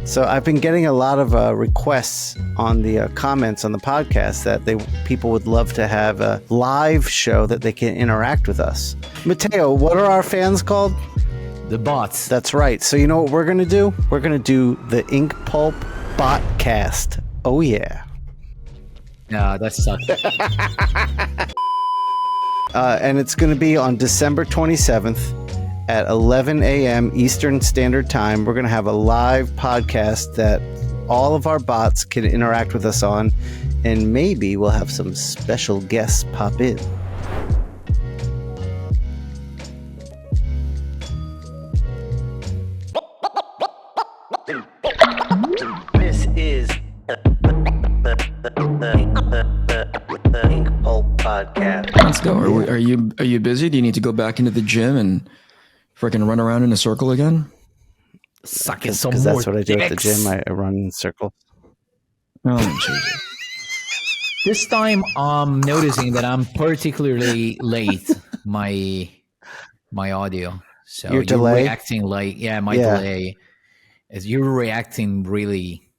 So I've been getting a lot of requests on the comments on the podcast that people would love to have a live show that they can interact with us. Mattteo, what are our fans called? The bots. That's right. So you know what we're going to do? We're going to do the Inkpulp Botcast. Oh, yeah. Nah, that sucks. And it's going to be on December 27th. At 11 a.m. Eastern Standard Time, we're going to have a live podcast that all of our bots can interact with us on, and maybe we'll have some special guests pop in. This is the Inkpulp Podcast. Let's go. Are you busy? Do you need to go back into the gym and freaking run around in a circle again? Sucking some Because more that's what I do at the dicks. gym. I run in circles. Oh, Jesus. This time I'm noticing that I'm particularly late. My audio. So Your delay? reacting late. Yeah, my delay is you're reacting really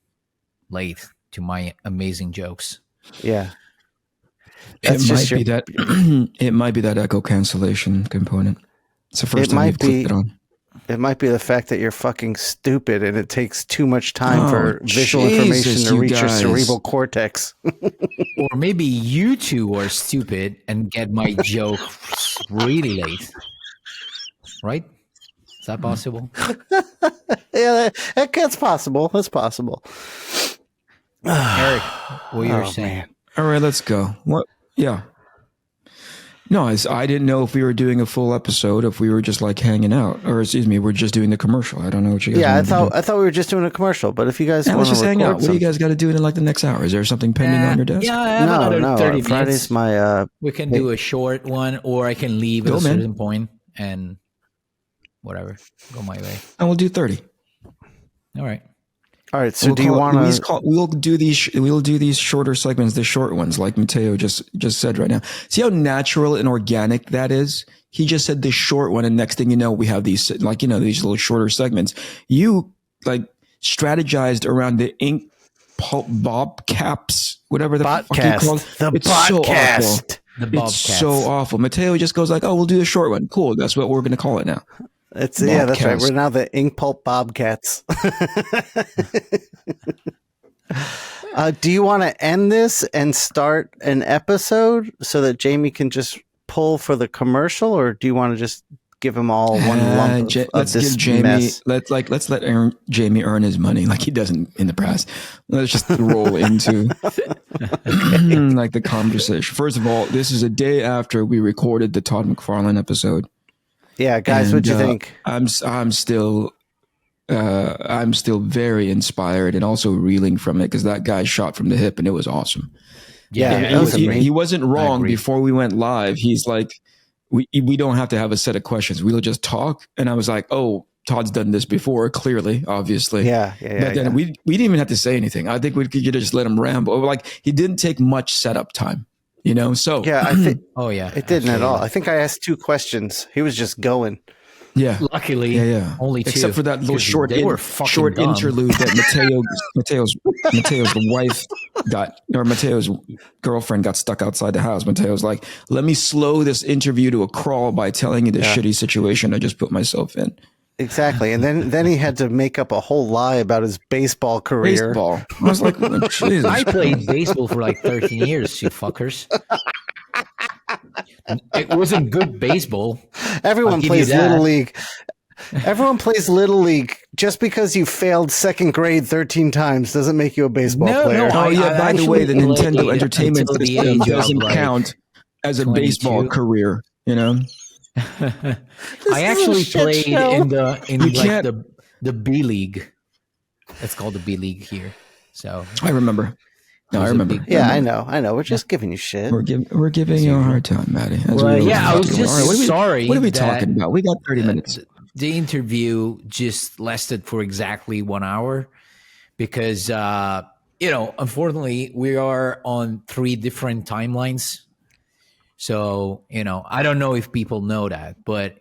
late to my amazing jokes. Yeah. It might be that echo cancellation component. It's the first time you've clicked it on. It might be the fact that you're fucking stupid and it takes too much time for visual information to reach your cerebral cortex. Or maybe you two are stupid and get my joke really late. Right? Is that possible? Yeah, that's possible. That's possible. Eric, what you're saying? Man. All right, let's go. What? Yeah. No, I didn't know if we were doing a full episode, if we were just like hanging out, or excuse me, we're just doing the commercial. I don't know what you guys. Yeah, I thought we were just doing a commercial, but if you guys want let's to just hang out. What do you guys got to do in like the next hour? Is there something pending on your desk? Yeah, I have another 30 minutes. Friday's my. We can do a short one, or I can leave at a certain point and whatever, go my way. And we'll do 30. All right. All right. So do you want to? We'll do these shorter segments, the short ones, like Mattteo just said right now. See how natural and organic that is. He just said the short one, and next thing you know, we have these these little shorter segments. You like strategized around the Inkpulp Bob caps, whatever the fuck you call it. The it's podcast. So awful. The Bobcats. It's so awful. Mattteo just goes like, "Oh, we'll do a short one. Cool. That's what we're going to call it now." That's right. We're now the Inkpulp Bobcats. Do you want to end this and start an episode so that Jamie can just pull for the commercial, or do you want to just give him all one lump of this Jamie. mess? Let's let Jamie earn his money like he doesn't in the past. Let's just roll into like the conversation. First of all, this is a day after we recorded the Todd McFarlane episode. Yeah, guys, what'd you think? I'm still very inspired and also reeling from it because that guy shot from the hip and it was awesome. Yeah, he wasn't wrong before we went live. He's like, we don't have to have a set of questions. We'll just talk. And I was like, oh, Todd's done this before, clearly, obviously. Yeah. But then we didn't even have to say anything. I think we could just let him ramble. Like he didn't take much setup time. So yeah, I think. Oh yeah, it didn't at all. I think I asked 2 questions. He was just going. Yeah, luckily, only 2. Except for that little short dumb. interlude that Matteo's wife got, or Matteo's girlfriend got stuck outside the house. Matteo's like, "Let me slow this interview to a crawl by telling you the shitty situation I just put myself in." Exactly, and then he had to make up a whole lie about his baseball career. I was like, oh, Jesus. I played baseball for like 13 years, you fuckers. It wasn't good baseball. Everyone plays Little League. Everyone plays Little League. Just because you failed second grade 13 times doesn't make you a baseball player. No, by the way, the Nintendo Entertainment System doesn't count as a 22. Baseball career, I actually played in the B League. It's called the B League here. So I remember. No, I remember. Yeah, I know. We're just giving you shit. We're giving you a hard time, Maddie. I was just sorry. What are we talking about? We got 30 minutes. The interview just lasted for exactly 1 hour because, unfortunately, we are on 3 different timelines. So, I don't know if people know that, but,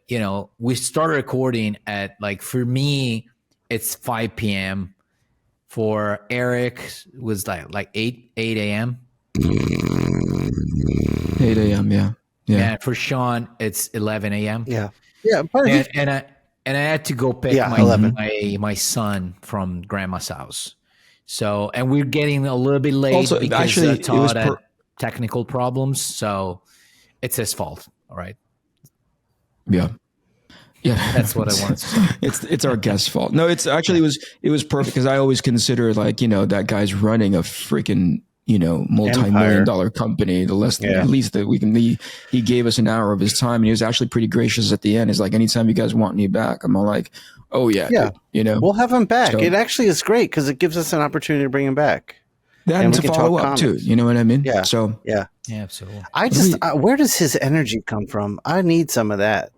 we started recording at for me, it's 5 p.m. For Eric was like 8 a.m. 8 a.m. Yeah. And for Shawn, it's 11 a.m. Yeah. Yeah. But And I had to go pick 11. my son from grandma's house. So, and we're getting a little bit late Also, because actually, Todd had technical problems. So it's his fault. All right. Yeah. Yeah, that's what I wanted to say. It's our guest's fault. No, it's actually it was perfect because I always consider like that guy's running a freaking multi-million-dollar company. The least that we can. He gave us an hour of his time, and he was actually pretty gracious at the end. He's like, anytime you guys want me back, I'm all like, oh yeah, dude, we'll have him back. So, it actually is great because it gives us an opportunity to bring him back. And to follow up too. You know what I mean? Yeah. So yeah, absolutely. Where does his energy come from? I need some of that.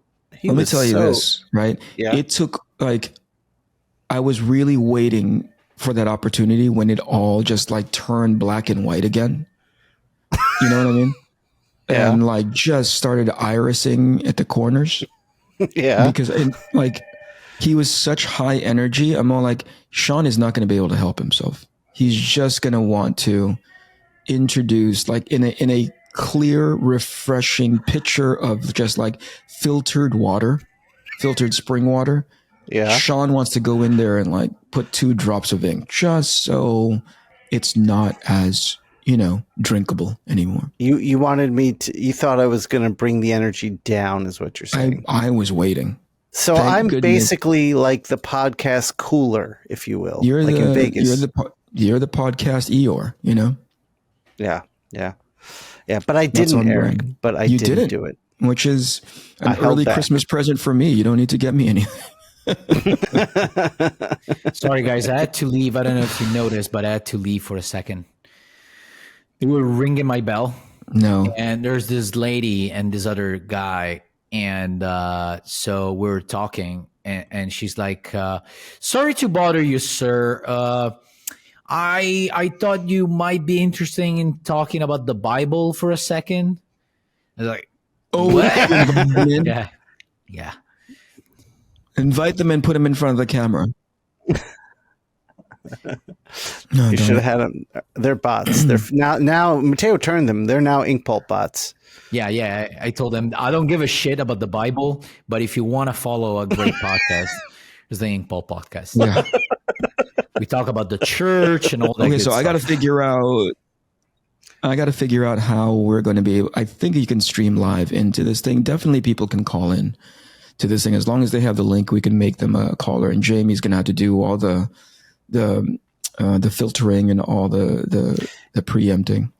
Let me tell you this, right? Yeah. It took I was really waiting for that opportunity when it all just like turned black and white again. You know what I mean? Yeah. And like just started irising at the corners. Yeah. Because he was such high energy. I'm all like, Shawn is not going to be able to help himself. He's just going to want to introduce like in a clear, refreshing picture of just like filtered spring water. Yeah. Shawn wants to go in there and like put 2 drops of ink just so it's not as, drinkable anymore. You wanted me to, you thought I was going to bring the energy down is what you're saying. I was waiting. So I'm basically like the podcast cooler, if you will. You're like in Vegas. You're the podcast Eeyore, Yeah. Yeah. Yeah, but I didn't, Eric. But I didn't do it. Which is an early Christmas present for me. You don't need to get me anything. Sorry, guys. I had to leave. I don't know if you noticed, but I had to leave for a second. They were ringing my bell. No. And there's this lady and this other guy. And so we're talking. And she's like, sorry to bother you, sir. I thought you might be interested in talking about the Bible for a second. I was like, oh, what? Yeah. Invite them and put them in front of the camera. No, you should have had them. They're bots. They're now Mattteo turned them. They're now Inkpulp bots. Yeah. I told them I don't give a shit about the Bible, but if you want to follow a great podcast, it's the Inkpulp podcast. Yeah. We talk about the church and all that. Okay, so I got to figure out how we're going to be able. I think you can stream live into this thing. Definitely, people can call in to this thing as long as they have the link. We can make them a caller, and Jamie's going to have to do all the filtering and all the preempting.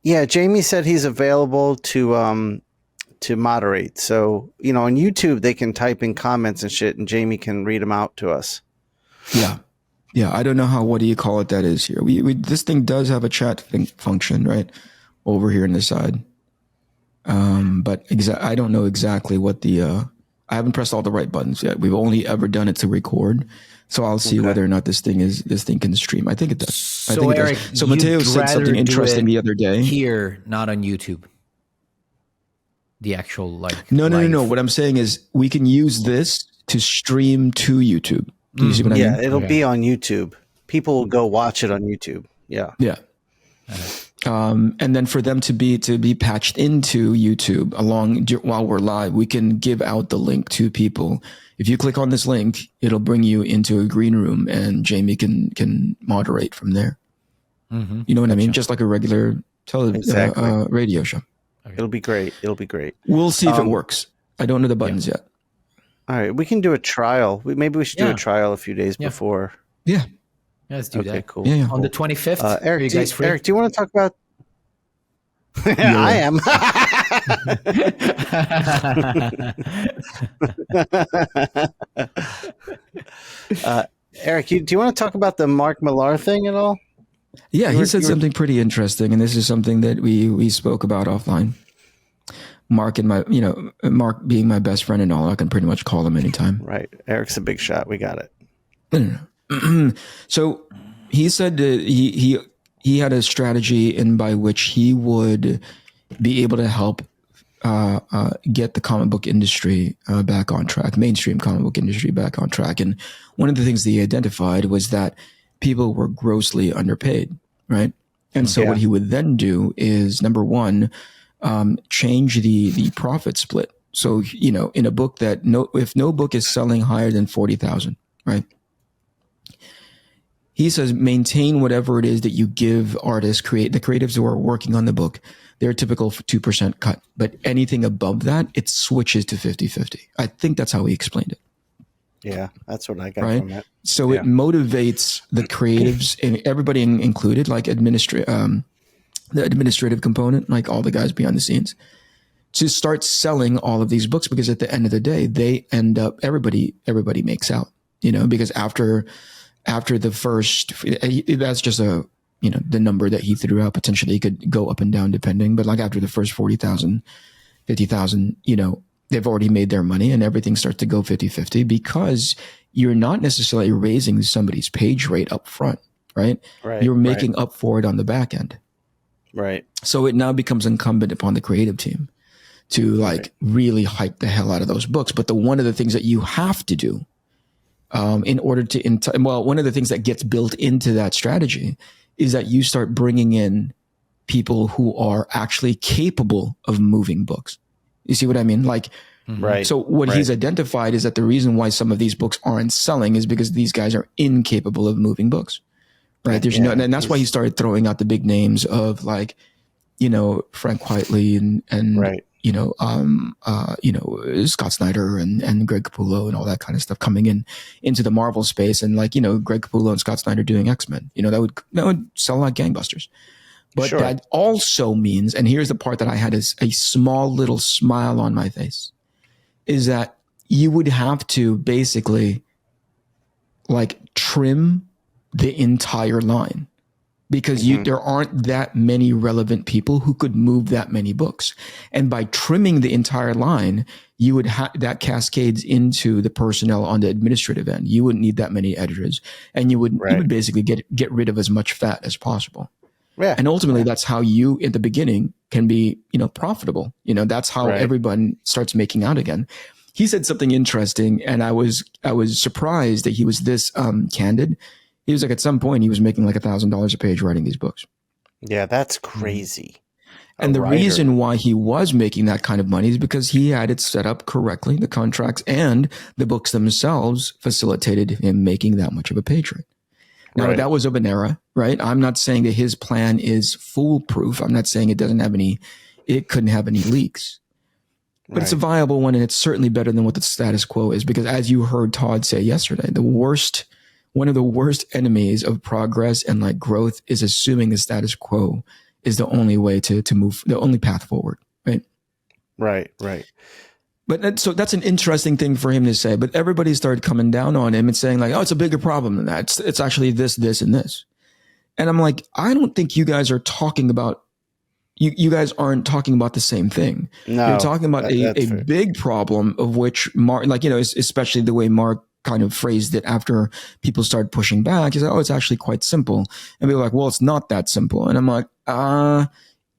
Yeah, Jamie said he's available to moderate. So on YouTube they can type in comments and shit, and Jamie can read them out to us. Yeah. Yeah, I don't know what do you call it that is here. We this thing does have a chat function, right? Over here on the side. But I don't know exactly what I haven't pressed all the right buttons yet. We've only ever done it to record. So I'll see whether or not this thing can stream. I think it does. So Eric, it does. So Mattteo said something interesting the other day. Here, not on YouTube. The actual No. What I'm saying is we can use this to stream to YouTube. Do you see what I mean? Yeah, it'll be on YouTube. People will go watch it on YouTube. Yeah. Yeah. And then for them to be patched into YouTube while we're live, we can give out the link to people. If you click on this link, it'll bring you into a green room, and Jamie can moderate from there. Mm-hmm. You know what I mean? Just like a regular radio show. Okay. It'll be great. We'll see if it works. I don't know the buttons yet. All right, we can do a trial. Maybe we should do a trial a few days before. Yeah. Let's do that. Okay, cool. Yeah. On the 25th, Eric, are you guys free? Eric, do you want to talk about? I am. Eric, do you want to talk about the Mark Millar thing at all? Yeah, he said something pretty interesting, and this is something that we spoke about offline. Mark and Mark being my best friend and all, I can pretty much call him anytime. Right. Eric's a big shot. We got it. No. So he said that he had a strategy in by which he would be able to help get the comic book industry back on track, mainstream comic book industry back on track. And one of the things that he identified was that people were grossly underpaid, right? And so what he would then do is, number one, change the profit split. So, you know, in a book that if no book is selling higher than 40,000, right? He says, maintain whatever it is that you give artists, the creatives who are working on the book, their typical 2% cut. But anything above that, it switches to 50-50. I think that's how he explained it. Yeah, that's what I got from it. So it motivates the creatives, and everybody included, like the administrative component, like all the guys behind the scenes, to start selling all of these books, because at the end of the day, they end up, everybody makes out, you know, because after the first, that's just the number that he threw out. Potentially it could go up and down depending, but like after the first 40,000, 50,000, you know, they've already made their money and everything starts to go 50-50, because you're not necessarily raising somebody's page rate up front, right? You're making up for it on the back end. Right. So it now becomes incumbent upon the creative team to really hype the hell out of those books. But one of the things that you have to do in order to, one of the things that gets built into that strategy is that you start bringing in people who are actually capable of moving books. You see what I mean? So what he's identified is that the reason why some of these books aren't selling is because these guys are incapable of moving books, right? There's and that's why he started throwing out the big names of Frank Whiteley and Scott Snyder and Greg Capullo and all that kind of stuff coming into the Marvel space, and Greg Capullo and Scott Snyder doing X-Men, that would sell like gangbusters. But that also means, and here's the part that I had as a small little smile on my face, is that you would have to basically trim the entire line, because there aren't that many relevant people who could move that many books. And by trimming the entire line, you would that cascades into the personnel on the administrative end. You wouldn't need that many editors, and you would basically get rid of as much fat as possible. Yeah. And ultimately, that's how you, at the beginning, can be, profitable. That's how everyone starts making out again. He said something interesting, and I was surprised that he was this candid. He was at some point, he was making $1,000 a page writing these books. Yeah, that's crazy. And the reason why he was making that kind of money is because he had it set up correctly. The contracts and the books themselves facilitated him making that much of a page rate. Now, that was of an era, right? I'm not saying that his plan is foolproof. I'm not saying it couldn't have any leaks. But it's a viable one, and it's certainly better than what the status quo is, because as you heard Todd say yesterday, one of the worst enemies of progress and growth is assuming the status quo is the only way to move, the only path forward, right? Right. But so that's an interesting thing for him to say. But everybody started coming down on him and saying oh, it's a bigger problem than that. It's actually this, and this. And I'm I don't think you guys are talking about, you guys aren't talking about the same thing. No, you're talking about a big problem of which Mark, especially the way Mark kind of phrased it after people started pushing back. He's it's actually quite simple. And people are well, it's not that simple. And I'm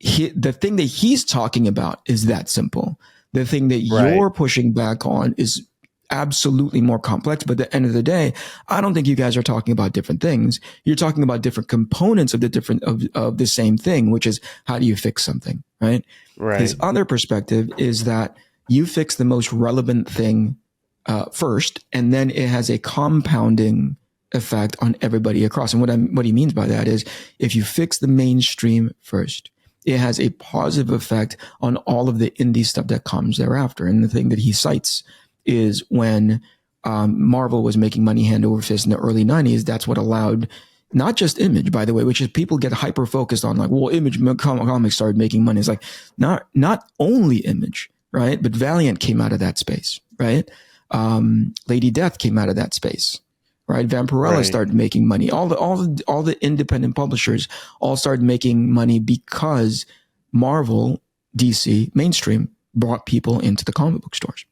the thing that he's talking about is that simple. The thing that you're pushing back on is absolutely more complex. But at the end of the day, I don't think you guys are talking about different things. You're talking about different components of the same thing, which is how do you fix something, right? His other perspective is that you fix the most relevant thing first, and then it has a compounding effect on everybody across. And what he means by that is if you fix the mainstream first, it has a positive effect on all of the indie stuff that comes thereafter. And the thing that he cites is when Marvel was making money hand over fist in the early 90s, that's what allowed not just Image, by the way, which is people get hyper focused on Image comics started making money. It's not only Image, right? But Valiant came out of that space, right? Lady Death came out of that space. Right, Vampirella started making money. All the independent publishers all started making money because Marvel, DC, mainstream brought people into the comic book stores.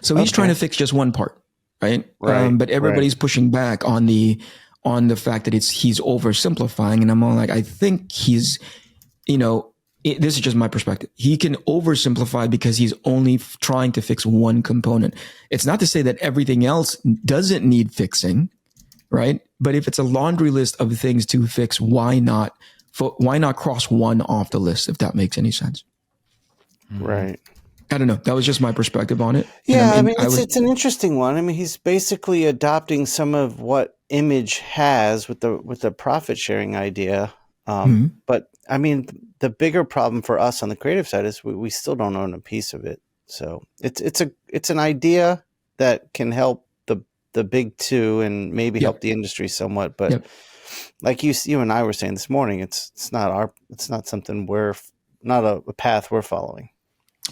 So he's trying to fix just one part, right? But everybody's pushing back on the fact that he's oversimplifying, and I'm all I think he's, this is just my perspective. He can oversimplify because he's only trying to fix one component. It's not to say that everything else doesn't need fixing, right? But if it's a laundry list of things to fix, why not cross one off the list, if that makes any sense? Right. I don't know. That was just my perspective on it. Yeah, I mean, it's an interesting one. I mean, he's basically adopting some of what Image has with the profit sharing idea. But I mean, the bigger problem for us on the creative side is we still don't own a piece of it. So it's an idea that can help the big two and maybe help the industry somewhat. But like you and I were saying this morning, it's not something not a path we're following.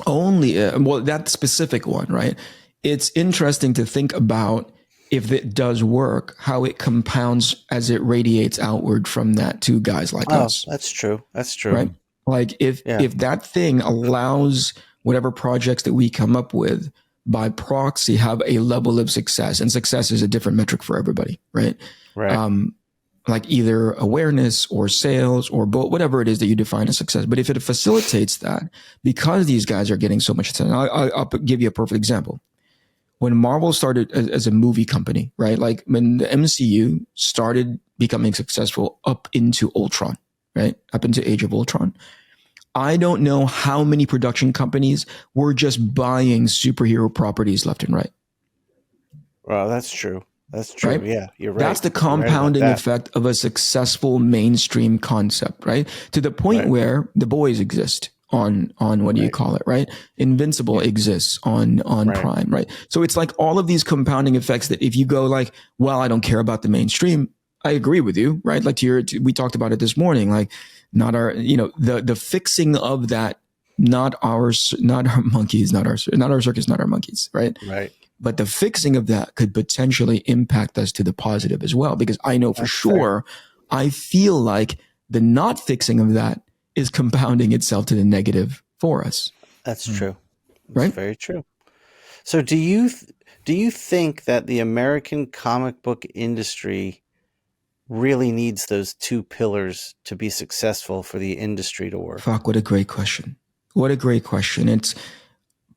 Only that specific one, right? It's interesting to think about, if it does work, how it compounds as it radiates outward from that to guys like us. That's true. Right? Like if that thing allows whatever projects that we come up with by proxy have a level of success, and success is a different metric for everybody, right? Right. Like either awareness or sales or whatever it is that you define as success. But if it facilitates that, because these guys are getting so much attention, I'll give you a perfect example. When Marvel started as a movie company, right? Like when the MCU started becoming successful up into Ultron, right? Up into Age of Ultron. I don't know how many production companies were just buying superhero properties left and right. Well, that's true. That's true. Right? Yeah, you're right. That's the compounding effect of a successful mainstream concept, right? To the point where The Boys exist on what do you call it, right? Invincible exists on Prime, right? So it's like all of these compounding effects that if you go like, well, I don't care about the mainstream, I agree with you, right? Like we talked about it this morning, like not our, the fixing of that, not our monkeys, not our circus, not our monkeys, right? Right. But the fixing of that could potentially impact us to the positive as well, because I know for sure, I feel like the not fixing of that is compounding itself to the negative for us. That's true. That's right? Very true. So do you think that the American comic book industry really needs those two pillars to be successful for the industry to work? Fuck, what a great question. What a great question. It's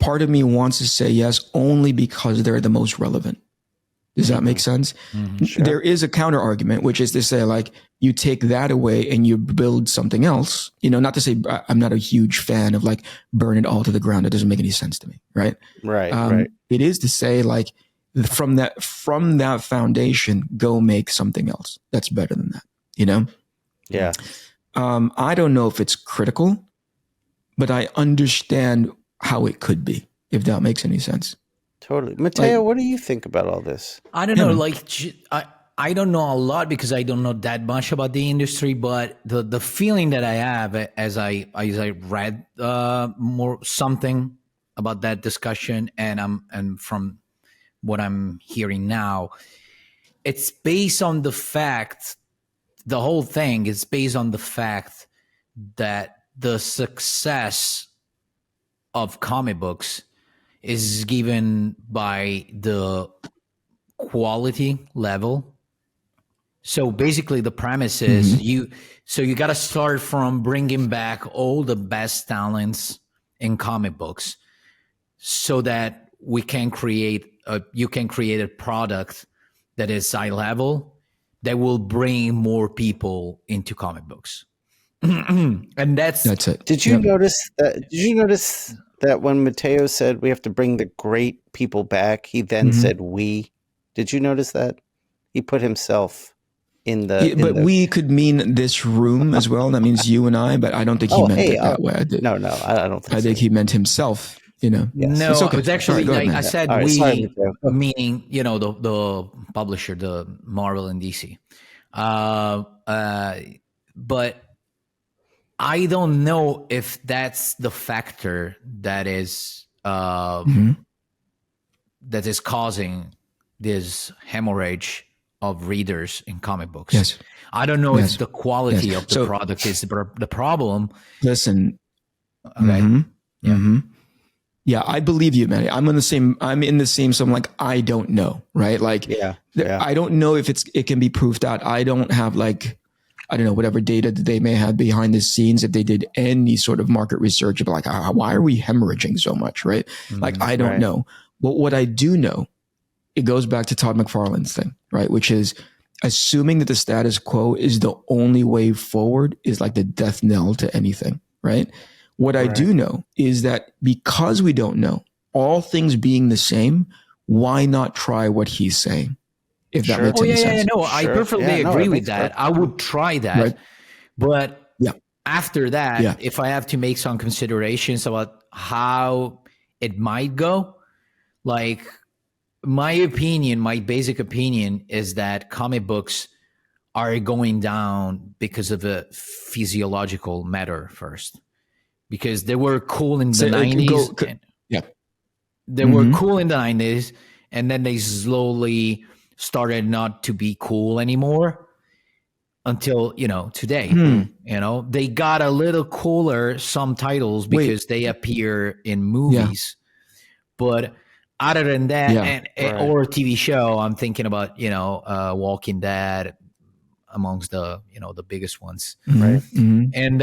part of me wants to say yes, only because they're the most relevant. Does that make sense? Sure. There is a counter argument, which is to say, like, you take that away and you build something else. Not to say I'm not a huge fan of like burn it all to the ground. It doesn't make any sense to me, right? Right. It is to say, like, from that foundation, go make something else that's better than that. Yeah. I don't know if it's critical, but I understand how it could be, if that makes any sense. Totally. Mattteo, what do you think about all this? I don't know. Like, I don't know a lot because I don't know that much about the industry, but the feeling that I have as I read more something about that discussion, and from what I'm hearing now, it's based on the fact, the whole thing is based on the fact that the success of comic books is given by the quality level. So basically the premise is you got to start from bringing back all the best talents in comic books so that you can create a product that is high level that will bring more people into comic books. And that's it. Did you notice that when Mattteo said we have to bring the great people back, he then said we? Did you notice that? He put himself in the... but we could mean this room as well. That means you and I, but I don't think he meant it that way. No, I don't think I think he meant himself, Yes. No, it's okay. it's actually, Sorry, I said we, sorry, meaning, the publisher, the Marvel and DC. But I don't know if that's the factor that is causing this hemorrhage of readers in comic books. Yes. I don't know if the quality of the product is the problem. Listen. Okay. Yeah, I believe you, man. I'm in the same. So I'm like, I don't know, right? Like, I don't know if it can be proved out. I don't have I don't know, whatever data that they may have behind the scenes, if they did any sort of market research about like, why are we hemorrhaging so much, right? Like, I don't know. But what I do know, it goes back to Todd McFarlane's thing, right? Which is, assuming that the status quo is the only way forward is like the death knell to anything, right? What I do know is that because we don't know, all things being the same, why not try what he's saying? If that makes any sense. No, I perfectly agree with that. I would try that. Right. But Yeah. after that, Yeah. if I have to make some considerations about how it might go, like my opinion, my basic opinion is that comic books are going down because of a physiological matter first. Because they were cool in the 90s. Yeah. They were cool in the 90s, and then they slowly started not to be cool anymore until, today. They got a little cooler, some titles, because they appear in movies. But other than that, or a TV show, I'm thinking about, Walking Dead amongst the, the biggest ones. Right. And,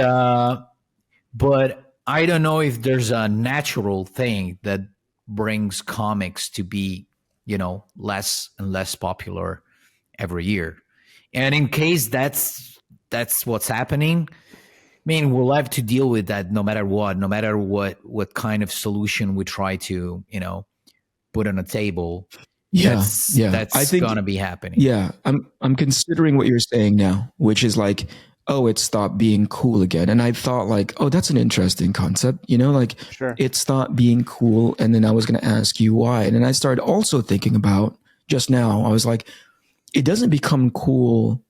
but I don't know if there's a natural thing that brings comics to be, less and less popular every year. And in case that's what's happening, I mean, we'll have to deal with that no matter what kind of solution we try to, put on a table. That's going to be happening. Yeah. I'm considering what you're saying now, which is like, oh, it stopped being cool again. And I thought like, oh, that's an interesting concept, it stopped being cool. And then I was going to ask you why. And then I started also thinking about just now, I was like, it doesn't become cool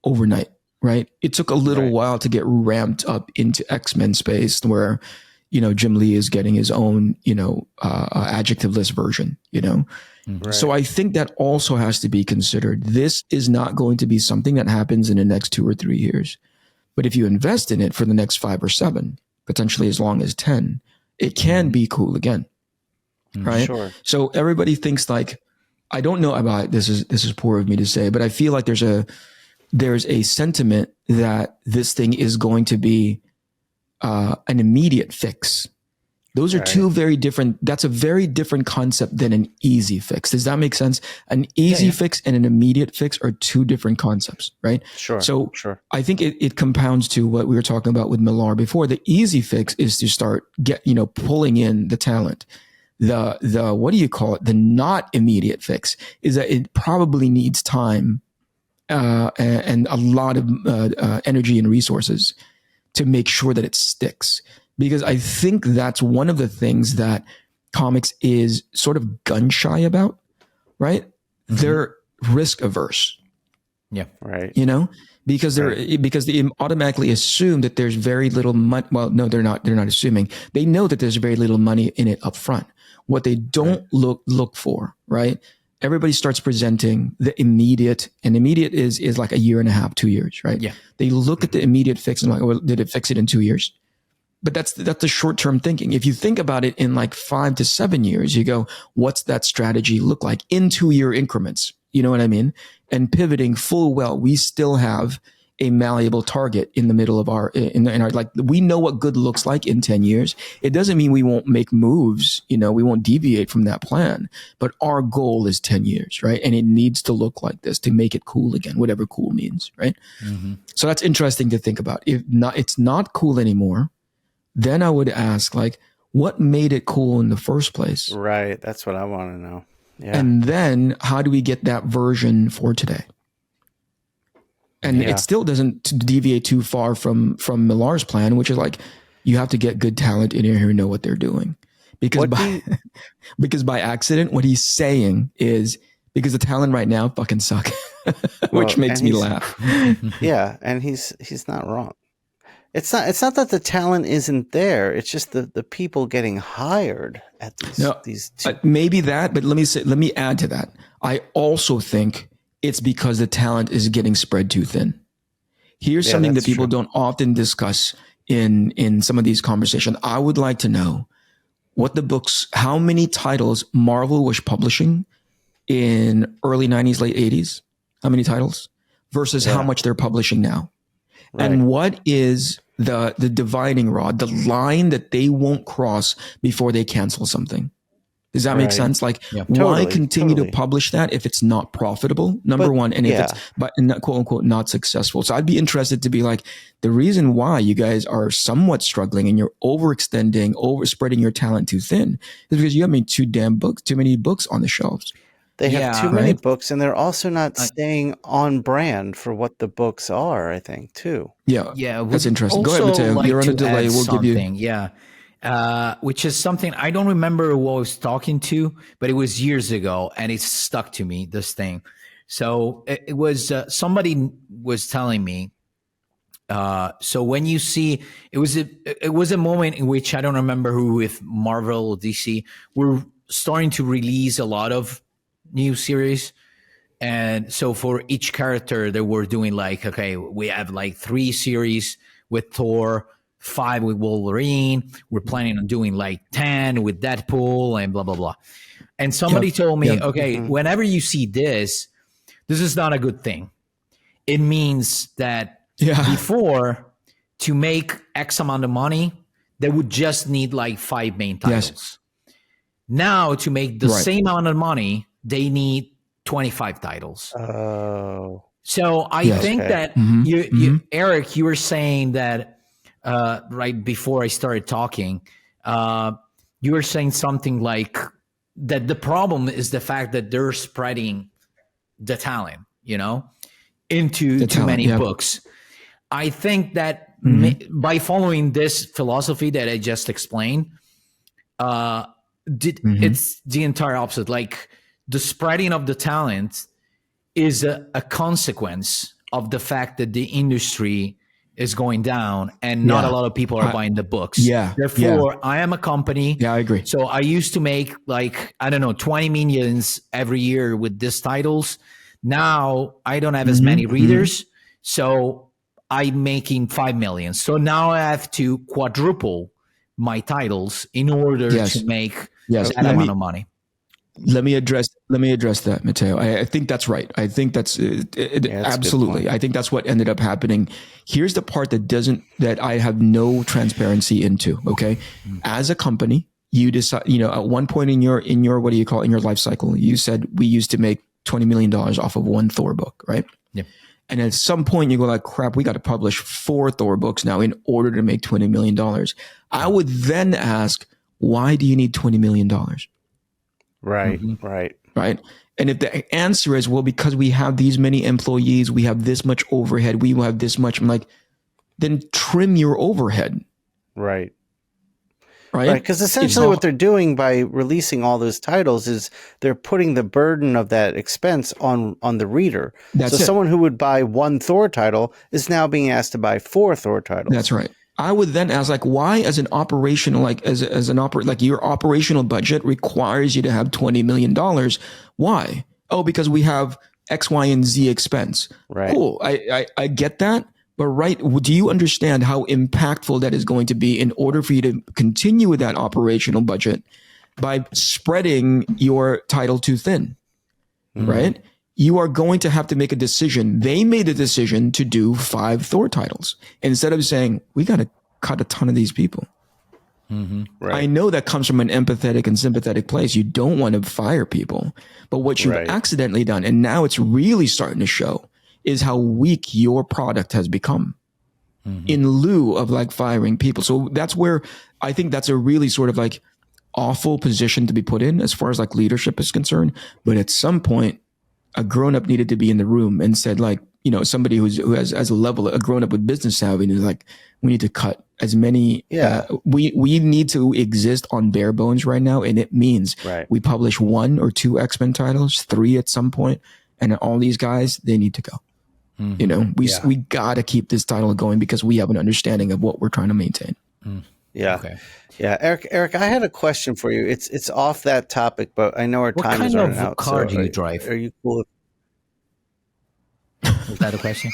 overnight, right? It took a little while to get ramped up into X-Men space where, Jim Lee is getting his own, adjectiveless version, So I think that also has to be considered. This is not going to be something that happens in the next 2 or 3 years. But if you invest in it for the next 5 or 7, potentially as long as 10, it can be cool again. Right. Sure. So everybody thinks like, I don't know about this is poor of me to say, but I feel like there's a sentiment that this thing is going to be an immediate fix. Those are two very different. That's a very different concept than an easy fix. Does that make sense? An easy fix and an immediate fix are two different concepts, right? Sure. So I think it compounds to what we were talking about with Millar before. The easy fix is to start pulling in the talent. The what do you call it? The not immediate fix is that it probably needs time and a lot of energy and resources to make sure that it sticks. Because I think that's one of the things that comics is sort of gun shy about, right? They're risk averse. Yeah. Right. Because they automatically assume that there's very little money. Well, no, they're not assuming. They know that there's very little money in it up front. What they don't look for, right? Everybody starts presenting the immediate, and immediate is like a year and a half, 2 years, right? Yeah. They look at the immediate fix and like, well, did it fix it in 2 years? But that's the short-term thinking. If you think about it in like 5 to 7 years, you go, what's that strategy look like in 2-year increments? You know what I mean? And pivoting full well, we still have a malleable target in the middle of our like, we know what good looks like in 10 years. It doesn't mean we won't make moves, we won't deviate from that plan, but our goal is 10 years, right? And it needs to look like this to make it cool again, whatever cool means, right? So that's interesting to think about. If not, it's not cool anymore. Then I would ask, like, what made it cool in the first place? Right. That's what I want to know. Yeah. And then how do we get that version for today? And it still doesn't deviate too far from Millar's plan, which is like, you have to get good talent in here who know what they're doing. Because by accident, what he's saying is because the talent right now fucking suck, which makes me laugh. Yeah. And he's not wrong. It's not that the talent isn't there. It's just the people getting hired at these maybe that, but let me add to that. I also think it's because the talent is getting spread too thin. Here's something that people don't often discuss in some of these conversations. I would like to know how many titles Marvel was publishing in early 90s, late 80s. How many titles versus how much they're publishing now. Right. And what is the dividing rod, the line that they won't cross before they cancel something? Does that make Right. sense? Like, Yeah. why Totally, continue totally. to publish that if it's not profitable? Number But, one, and if yeah. it's but not, quote unquote not successful. So I'd be interested to be like, the reason why you guys are somewhat struggling and you're overextending, overspreading your talent too thin is because you have made too many books on the shelves. They have Yeah. too many Right. books, and they're also not I- staying on brand for what the books are, I think, too. Yeah, Yeah, that's would interesting. Go ahead, also Mattteo. like You're on a to delay. add We'll give you. something. Yeah, which is something I don't remember who I was talking to, but it was years ago, and it stuck to me. This thing. So it was somebody was telling me. So when you see it was a moment in which I don't remember who, if Marvel or DC, were starting to release a lot of new series. And so for each character, they were doing like, okay, we have like 3 series with Thor, 5 with Wolverine. We're planning on doing like 10 with Deadpool and blah, blah, blah. And somebody told me, okay, whenever you see this is not a good thing. It means that before, to make X amount of money, they would just need like 5 main titles. Yes. Now, to make the same amount of money, they need 25 titles. Oh. So I think that Eric, you were saying that right before I started talking, you were saying something like that the problem is the fact that they're spreading the talent, into too many books. I think that by following this philosophy that I just explained, it's the entire opposite. Like, the spreading of the talent is a consequence of the fact that the industry is going down and not a lot of people are buying the books. Therefore, I am a company. Yeah, I agree. So I used to make like, I don't know, 20 millions every year with these titles. Now I don't have as many readers. So I'm making 5 million. So now I have to quadruple my titles in order to make that amount of money. Let me address that, Mattteo. I think that's right. I think that's absolutely. I think that's what ended up happening. Here's the part that I have no transparency into. Okay, as a company, you decide. At one point in your what do you call it, in your life cycle, you said we used to make $20 million off of one Thor book, right? Yeah. And at some point, you go like, crap, we got to publish 4 Thor books now in order to make $20 million. I would then ask, why do you need $20 million? Right. Right. And if the answer is, well, because we have these many employees, we have this much overhead, we have this much, I'm like, then trim your overhead. Right. Because essentially what they're doing by releasing all those titles is they're putting the burden of that expense on the reader. Someone who would buy 1 Thor title is now being asked to buy 4 Thor titles. That's right. I would then ask, like, why, as an operational, like your operational budget requires you to have $20 million. Why? Oh, because we have X, Y, and Z expense. Right. Cool. I get that. But do you understand how impactful that is going to be in order for you to continue with that operational budget by spreading your title too thin? Right? You are going to have to make a decision. They made a decision to do 5 Thor titles instead of saying, we got to cut a ton of these people. Right. I know that comes from an empathetic and sympathetic place. You don't want to fire people. But what you've accidentally done, and now it's really starting to show, is how weak your product has become in lieu of like firing people. So that's where I think that's a really sort of like awful position to be put in as far as like leadership is concerned. But at some point, a grown-up needed to be in the room and said, like, somebody who has as a level, a grown-up with business savvy, and is like, we need to cut as many. We need to exist on bare bones right now, and it means we publish 1 or 2 X-Men titles, 3 at some point, and all these guys, they need to go. We got to keep this title going because we have an understanding of what we're trying to maintain. Yeah. Okay. Yeah. Eric, I had a question for you. It's off that topic, but I know our time is running out. What kind of car do you drive? Are you cool? Is that a question?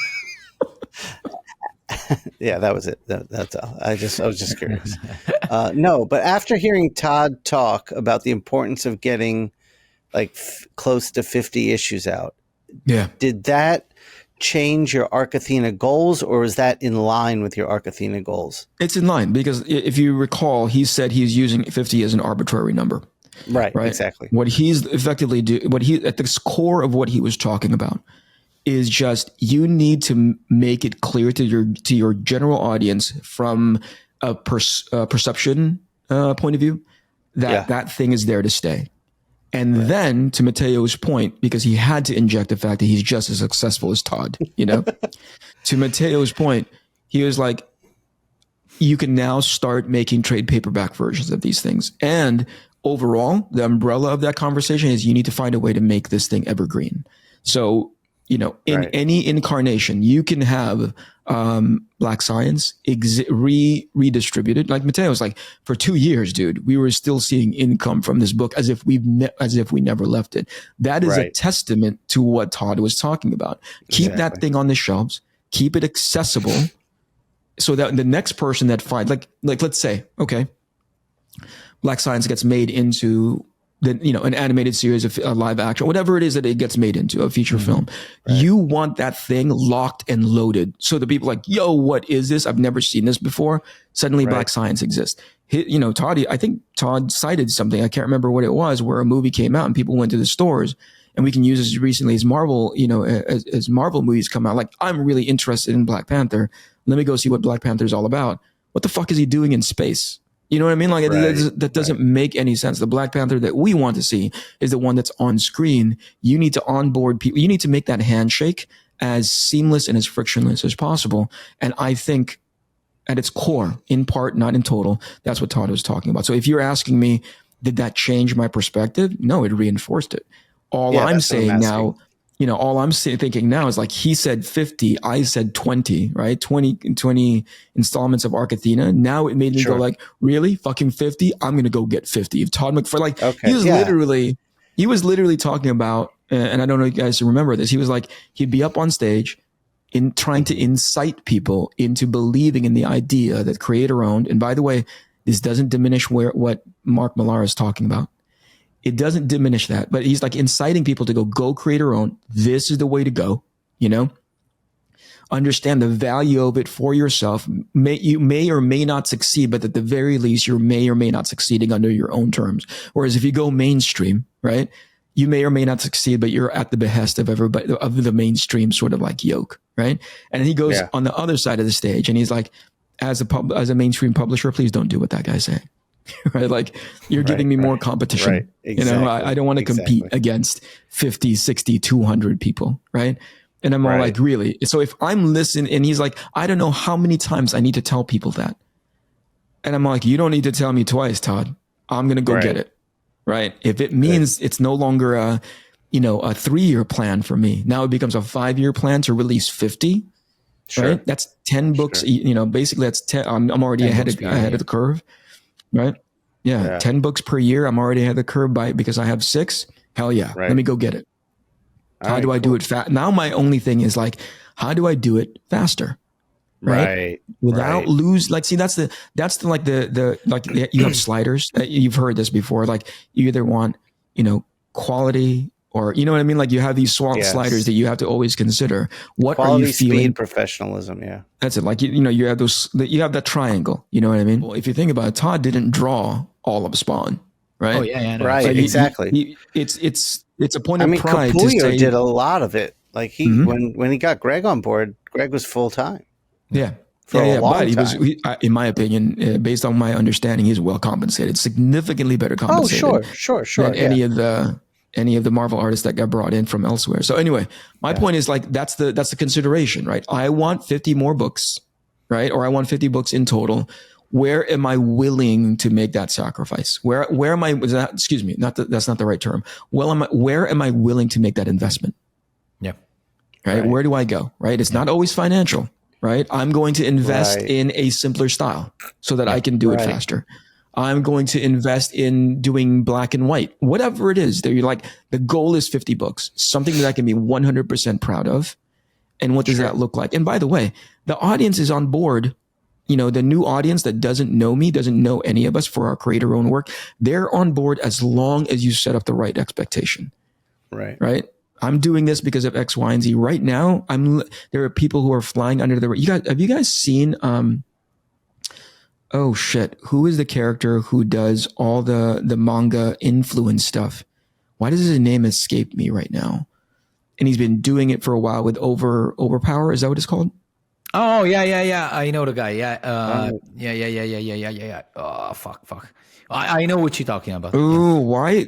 Yeah, that was it. That's all. I was just curious. No, but after hearing Todd talk about the importance of getting like close to 50 issues out, did that change your Arc Athena goals, or is that in line with your Arc Athena goals? It's in line because if you recall, he said he's using 50 as an arbitrary number. Right. Right. Exactly. What he's effectively at the core of what he was talking about is just, you need to make it clear to your general audience from a perception point of view that that thing is there to stay. And then, to Matteo's point, because he had to inject the fact that he's just as successful as Todd, to Matteo's point, he was like, you can now start making trade paperback versions of these things. And overall, the umbrella of that conversation is, you need to find a way to make this thing evergreen. So, in any incarnation, you can have Black Science redistributed. Like Matteo was like, for 2 years, dude, we were still seeing income from this book as if we never left it. That is a testament to what Todd was talking about. Keep that thing on the shelves, keep it accessible, so that the next person that finds, like let's say, okay, Black Science gets made into an animated series, of live action, whatever it is that it gets made into, a feature film. You want that thing locked and loaded, so the people like, yo, what is this? I've never seen this before. Suddenly Black Science exists. Todd, I think Todd cited something, I can't remember what it was, where a movie came out and people went to the stores, and we can use as recently as Marvel, as Marvel movies come out. Like, I'm really interested in Black Panther. Let me go see what Black Panther is all about. What the fuck is he doing in space? You know what I mean? Like, that doesn't make any sense. The Black Panther that we want to see is the one that's on screen. You need to onboard people. You need to make that handshake as seamless and as frictionless as possible. And I think at its core, in part, not in total, that's what Todd was talking about. So if you're asking me, did that change my perspective? No, it reinforced it. All I'm saying now, thinking now is, like, he said 50, I said 20, right? 20 installments of Arc Athena. Now it made me go like, really? Fucking 50? I'm going to go get 50. If Todd McFarlane, he was literally talking about, and I don't know if you guys remember this, he was like, he'd be up on stage in trying to incite people into believing in the idea that creator owned. And by the way, this doesn't diminish what Mark Millar is talking about. It doesn't diminish that, but he's like inciting people to go creator own. This is the way to go, understand the value of it for yourself. You may or may not succeed, but at the very least, you may or may not succeeding under your own terms. Whereas if you go mainstream, right, you may or may not succeed, but you're at the behest of everybody, of the mainstream sort of like yoke, right? And he goes on the other side of the stage and he's like, as a mainstream publisher, please don't do what that guy's saying. Right? Like, you're giving me more competition. Right. Exactly. I don't want to compete against 50, 60, 200 people. Right. And I'm all like, really? So if I'm listening, and he's like, I don't know how many times I need to tell people that. And I'm like, you don't need to tell me twice, Todd. I'm going to go get it. Right. If it means it's no longer a 3-year plan for me, now it becomes a 5-year plan to release 50. Sure. Right. That's 10 books. Basically that's 10. I'm already ahead of the curve. Right. Yeah. 10 books per year. I'm already ahead of the curve because I have 6. Hell yeah. Let me go get it. How do I do it fast? Now my only thing is like, how do I do it faster? Right. Without lose, like, see, that's the you have sliders. You've heard this before. Like, you either want, quality, or, you know what I mean? Like, you have these sliders that you have to always consider. What quality, are you feeling? Speed, professionalism. Yeah. That's it. Like, you have you have that triangle, you know what I mean? Well, if you think about it, Todd didn't draw all of Spawn, right? Oh yeah. No. Right. Like, exactly. It's a point of pride Capullo to say, did a lot of it. Like, when he got Greg on board, Greg was full time. Yeah. For a long time. But he was, in my opinion, based on my understanding, he's well compensated, significantly better compensated. Oh, sure. Than any of the Marvel artists that got brought in from elsewhere. So anyway, my point is, like, that's the consideration, right? I want 50 more books, right? Or I want 50 books in total. Where am I willing to make that sacrifice? Where am I? Excuse me, that's not the right term. Where am I willing to make that investment? Yeah. Right. Where do I go? Right. It's not always financial. Right. I'm going to invest in a simpler style so that I can do it faster. I'm going to invest in doing black and white, whatever it is. You're like, the goal is 50 books, something that I can be 100% proud of. And what does that look like? And by the way, the audience is on board. The new audience that doesn't know me, doesn't know any of us for our creator own work. They're on board as long as you set up the right expectation. Right. I'm doing this because of X, Y, and Z. Right now, there are people who are flying under the. Have you guys seen Oh shit! Who is the character who does all the manga influence stuff? Why does his name escape me right now? And he's been doing it for a while with Overpower. Is that what it's called? Oh yeah. I know the guy. Yeah. Yeah. Oh fuck. I know what you're talking about. Oh, why?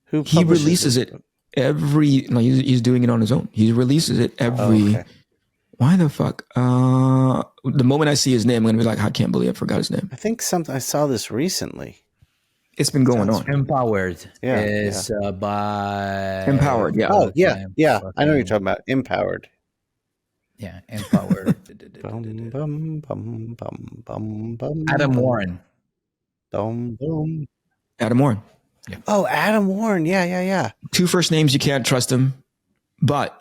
Who He publishes releases it every. No, he's doing it on his own. He releases it every. okay. Why the fuck? The moment I see his name, I'm gonna be like, I can't believe I forgot his name. I think I saw this recently. It's been going on. Empowered Yeah, is by Empowered, yeah. Oh yeah. I know what you're talking about. Empowered. Yeah, Empowered. Bum, bum, bum, bum, bum, bum, Adam bum, Warren. Bum, bum. Adam Warren. Oh, Adam Warren. Yeah. Two first names, you can't trust him, but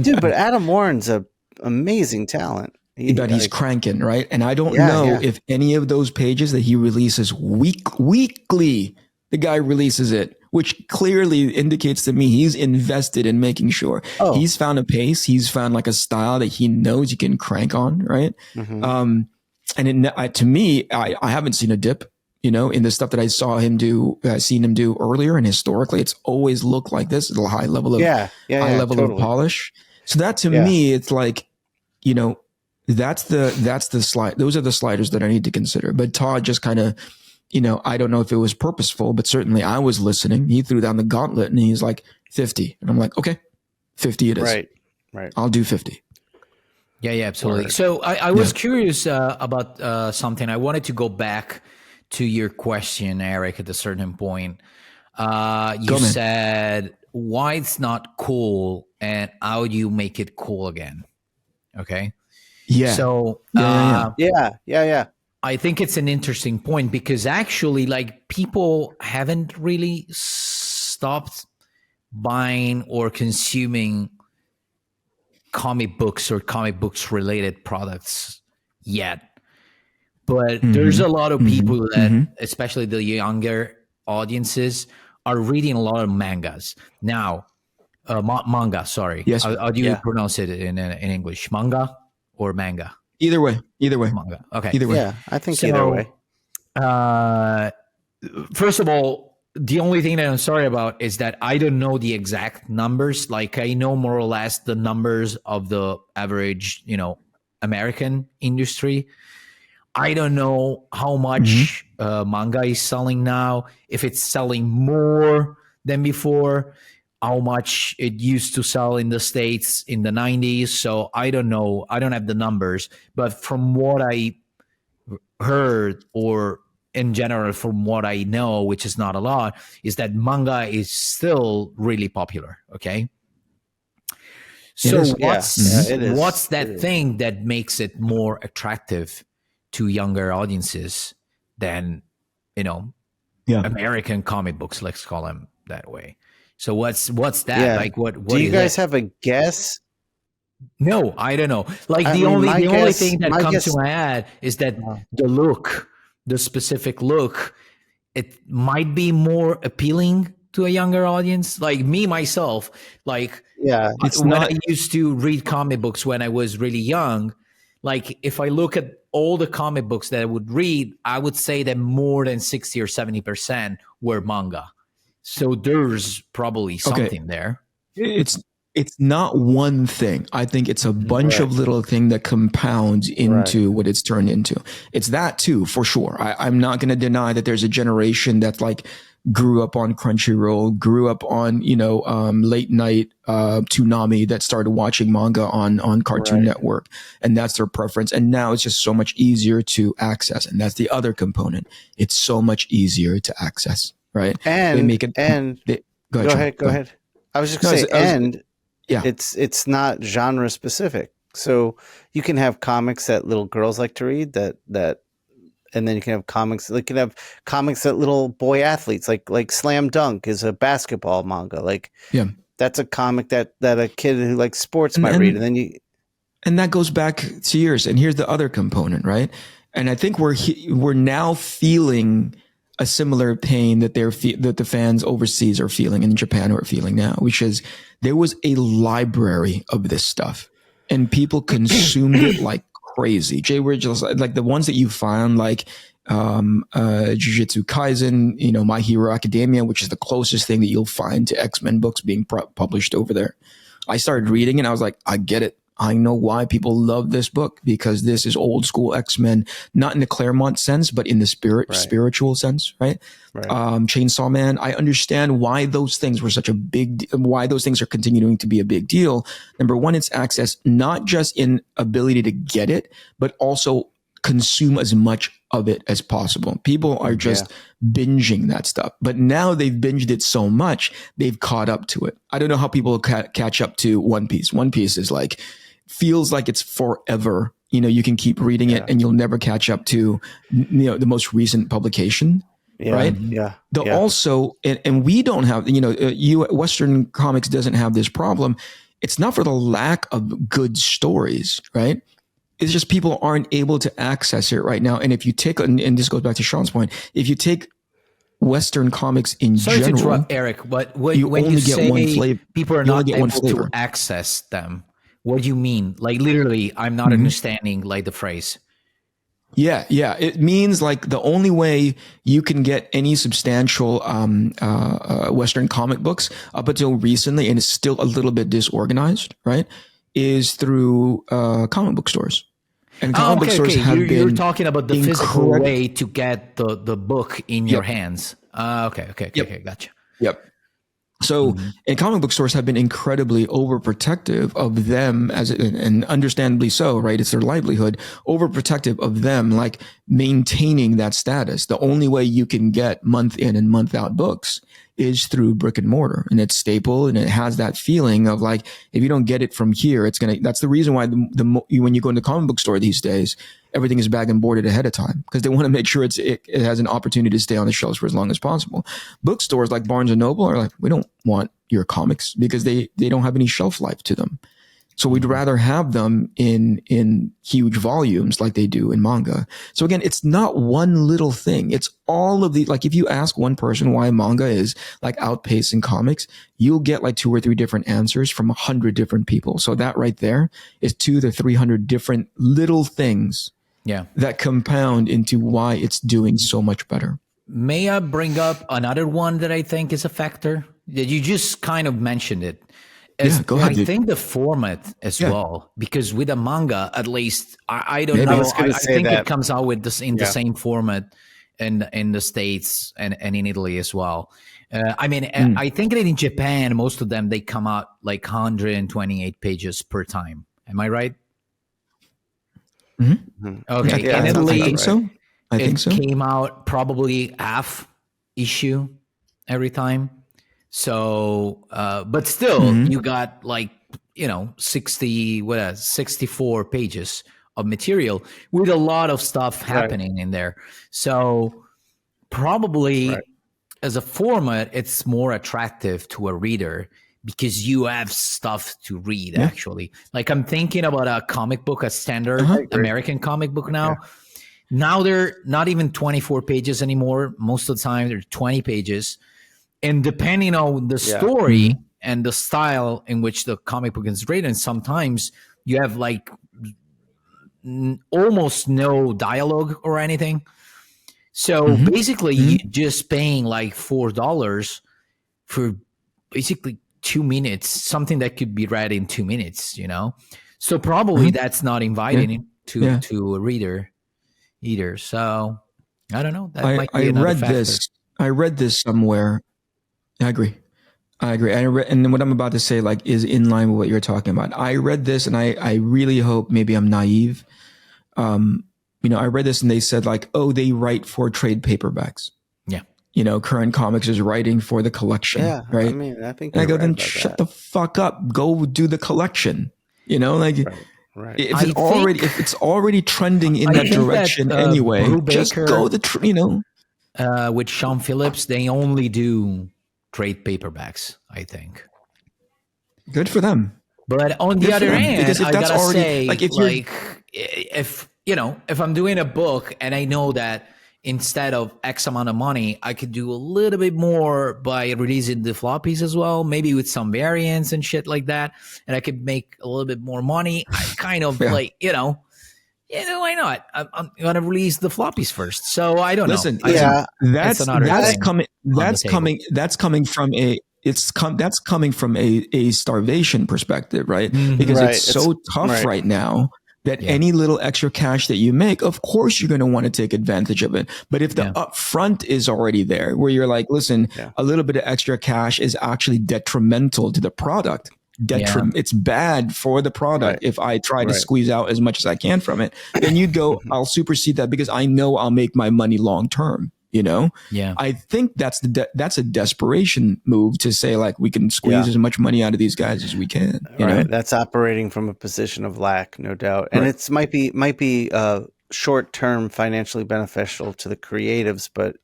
Dude, but Adam Warren's a amazing talent. But he's cranking, right? And I don't know if any of those pages that he releases weekly, the guy releases it, which clearly indicates to me he's invested in making sure he's found a pace. He's found like a style that he knows he can crank on, right? Mm-hmm. To me, I haven't seen a dip, in the stuff that I saw him do, seen him do earlier. And historically, it's always looked like this, a high level of of polish. So that to me, it's like, that's the slide. Those are the sliders that I need to consider. But Todd just kind of, I don't know if it was purposeful, but certainly I was listening. He threw down the gauntlet and he's like 50. And I'm like, okay, 50 it is. Right. I'll do 50. Yeah, absolutely. So I was curious about something. I wanted to go back to your question, Eric, at a certain point. You said why it's not cool and how do you make it cool again? Okay. Yeah. So Yeah. I think it's an interesting point because actually, like, people haven't really stopped buying or consuming comic books or comic books related products yet. But there's a lot of people that, especially the younger audiences, are reading a lot of mangas now. Manga, sorry. Yes. How do you pronounce it in English? Manga or manga? Either way. Manga. Okay. Either way. Yeah, I think either way. First of all, the only thing that I'm sorry about is that I don't know the exact numbers. Like, I know more or less the numbers of the average, American industry. I don't know how much manga is selling now, if it's selling more than before, how much it used to sell in the States in the 90s. So I don't know. I don't have the numbers. But from what I heard, or in general, from what I know, which is not a lot, is that manga is still really popular. Okay. So what's that thing that makes it more attractive to younger audiences than, American comic books, let's call them that way. So what's that? Yeah. Like, what do you guys have a guess? No, I don't know. Like, the only thing that comes to my head is that the look, the specific look, it might be more appealing to a younger audience. Like me, myself, like, I used to read comic books when I was really young, like, if I look at all the comic books that I would read, I would say that more than 60 or 70% were manga. So there's probably something there. It's not one thing. I think it's a bunch of little things that compounds into what it's turned into. It's that too, for sure. I'm not going to deny that there's a generation that like grew up on Crunchyroll, grew up on, late night Toonami, that started watching manga on Cartoon Network. And that's their preference. And now it's just so much easier to access. And that's the other component. It's so much easier to access. Right. And they make it. Go ahead. I was just going to say, it's not genre specific. So you can have comics that little girls like to read and then you can have comics that little boy athletes like Slam Dunk is a basketball manga. Like, that's a comic that a kid who likes sports might read. And that goes back to years. And here's the other component, right? And I think we're now feeling a similar pain that that the fans overseas are feeling, in Japan are feeling now, which is there was a library of this stuff and people consumed it like crazy. Jay Originals, like the ones that you found, like Jujutsu Kaisen, My Hero Academia, which is the closest thing that you'll find to X-Men books being published over there. I started reading and I was like, I get it. I know why people love this book, because this is old school X-Men, not in the Claremont sense, but in the spiritual sense, right? Chainsaw Man. I understand why those things were why those things are continuing to be a big deal. Number one, it's access, not just in ability to get it, but also consume as much of it as possible. People are just binging that stuff, but now they've binged it so much, they've caught up to it. I don't know how people catch up to One Piece. One Piece is like, feels like it's forever. You can keep reading it and you'll never catch up to, the most recent publication. Right. Yeah. Also, and we don't have, Western comics doesn't have this problem. It's not for the lack of good stories, right? It's just people aren't able to access it right now. And if you take, and this goes back to Shawn's point, if you take Western comics in general, to interrupt, Eric, but when you say people are not able to access them, what do you mean? Like literally, I'm not understanding like the phrase. Yeah. It means like the only way you can get any substantial Western comic books up until recently, and it's still a little bit disorganized, right, is through comic book stores. And comic book stores have been you're talking about the physical way to get the book in your hands. Okay, gotcha. Yep. So, and comic book stores have been incredibly overprotective of them, and understandably so, right? It's their livelihood, overprotective of them, like maintaining that status. The only way you can get month in and month out books is through brick and mortar, and it's staple, and it has that feeling of like, if you don't get it from here, that's the reason why when you go into the comic book store these days, everything is bag and boarded ahead of time, because they want to make sure it has an opportunity to stay on the shelves for as long as possible. Bookstores like Barnes and Noble are like, we don't want your comics because they don't have any shelf life to them. So we'd rather have them in huge volumes like they do in manga. So again, it's not one little thing. It's all of the, like if you ask one person why manga is like outpacing comics, you'll get like 2 or 3 different answers from 100 different people. So that right there is 200 to 300 different little things that compound into why it's doing so much better. May I bring up another one that I think is a factor that you just kind of mentioned it? Go ahead. I think the format as well, because with a manga, at least, I don't know. I think it comes out with this in the same format in the States and in Italy as well. I think that in Japan, most of them, they come out like 128 pages per time. Am I right? Mm-hmm. Okay. In Italy, I think so. It came out probably half issue every time. So, but still, you got like, 64 pages of material with a lot of stuff happening in there. So probably as a format, it's more attractive to a reader because you have stuff to read, actually. Like I'm thinking about a comic book, a standard American comic book now. Now they're not even 24 pages anymore. Most of the time they're 20 pages. And depending on the story and the style in which the comic book is written, sometimes you have like almost no dialogue or anything. So basically, you're just paying like $4 for basically 2 minutes, something that could be read in 2 minutes, So probably that's not inviting to a reader either. So I don't know. That might be another factor. I read this somewhere. I agree. And then what I'm about to say like is in line with what you're talking about. I read this and I really hope, maybe I'm naive. I read this and they said like, oh, they write for trade paperbacks. Yeah. Current Comics is writing for the collection. Yeah. Right. I mean, I think I go, then shut the fuck up. Go do the collection. Right. If it's already trending in that direction anyway, just go with Sean Phillips, they only do trade paperbacks, I think. Good for them. But on the other hand, because I gotta say, if I'm doing a book and I know that instead of X amount of money, I could do a little bit more by releasing the floppies as well, maybe with some variants and shit like that, and I could make a little bit more money. I kind of why not? I'm going to release the floppies first. So I don't Listen, know. that's another that's thing coming. on the That's table. coming. That's coming from a. That's coming from a starvation perspective, right? Because Right. it's so tough right now that any little extra cash that you make, of course, you're going to want to take advantage of it. But if the upfront is already there, where you're like, listen, a little bit of extra cash is actually detrimental to the product. It's bad for the product if I try to squeeze out as much as I can from it. Then you'd go, I'll supersede that because I know I'll make my money long term. You know, I think that's a desperation move to say, like, we can squeeze as much money out of these guys as we can. You know? That's operating from a position of lack, no doubt, and it's might be short term financially beneficial to the creatives, but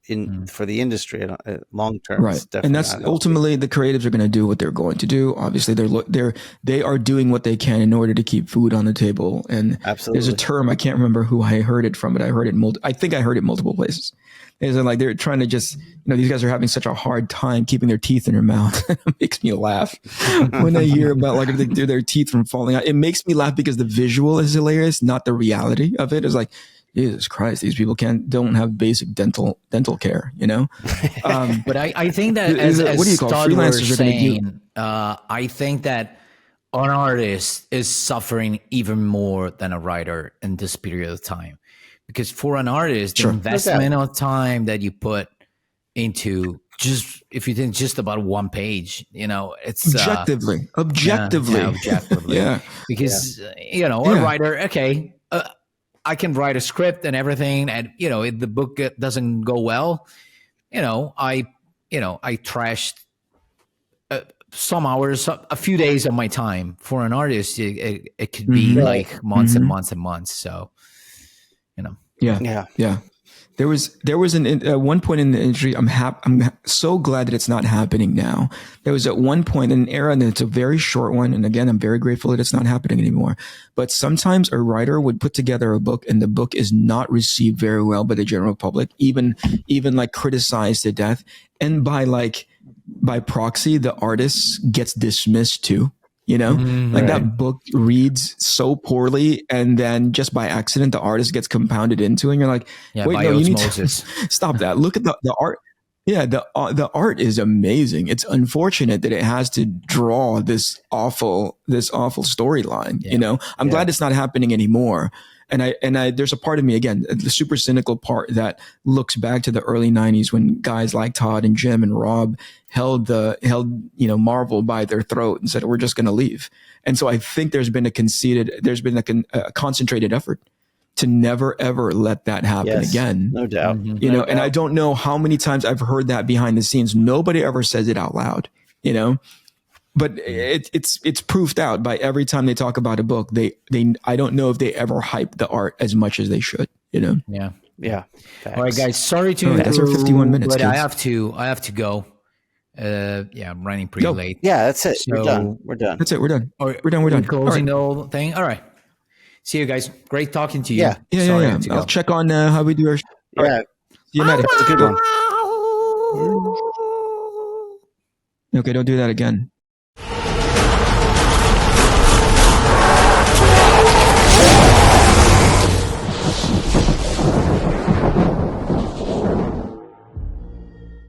for the industry long term, it's definitely and that's ultimately the creatives are going to do what they're going to do. Obviously, they are doing what they can in order to keep food on the table. And there's a term, I can't remember who I heard it from, but I think I heard it multiple places. Is like they're trying to just, these guys are having such a hard time keeping their teeth in their mouth. It makes me laugh when I hear about like their teeth from falling out. It makes me laugh because the visual is hilarious, not the reality of it. It's like, Jesus Christ, these people don't have basic dental care, But I think that as what do you call Todd freelancers was are going to saying, I think that an artist is suffering even more than a writer in this period of time. Because for an artist, the investment of time that you put into if you think just about one page, it's objectively. Yeah. Because, a writer, I can write a script and everything. And, if the book doesn't go well, I trashed some hours, a few days of my time. For an artist, it could be like months and months and months. So, Yeah. There was one point in the industry. I'm so glad that it's not happening now. There was at one point in an era, and it's a very short one. And again, I'm very grateful that it's not happening anymore. But sometimes a writer would put together a book, and the book is not received very well by the general public, even like criticized to death. And by proxy, the artist gets dismissed too. That book reads so poorly, and then just by accident, the artist gets compounded into it. And you're like, wait, no, you need to stop that. Look at the art. Yeah, the art is amazing. It's unfortunate that it has to draw this awful storyline. I'm glad it's not happening anymore. And I there's a part of me, again, the super cynical part, that looks back to the early 90s when guys like Todd and Jim and Rob held Marvel by their throat and said, we're just going to leave. And so I think there's been a concentrated effort to never ever let that happen again. No doubt. And I don't know how many times I've heard that behind the scenes. Nobody ever says it out loud, But it's proofed out by every time they talk about a book. I don't know if they ever hype the art as much as they should. Yeah. Facts. All right, guys. Sorry to that's our 51 minutes. But kids. I have to go. I'm running pretty late. Yeah, that's it. So, We're done. That's it. We're done. We're done. Closing the whole thing. All right. See you guys. Great talking to you. Yeah. I'll check on how we do our. Yeah. See you, Matty. That's a good one. Okay, don't do that again.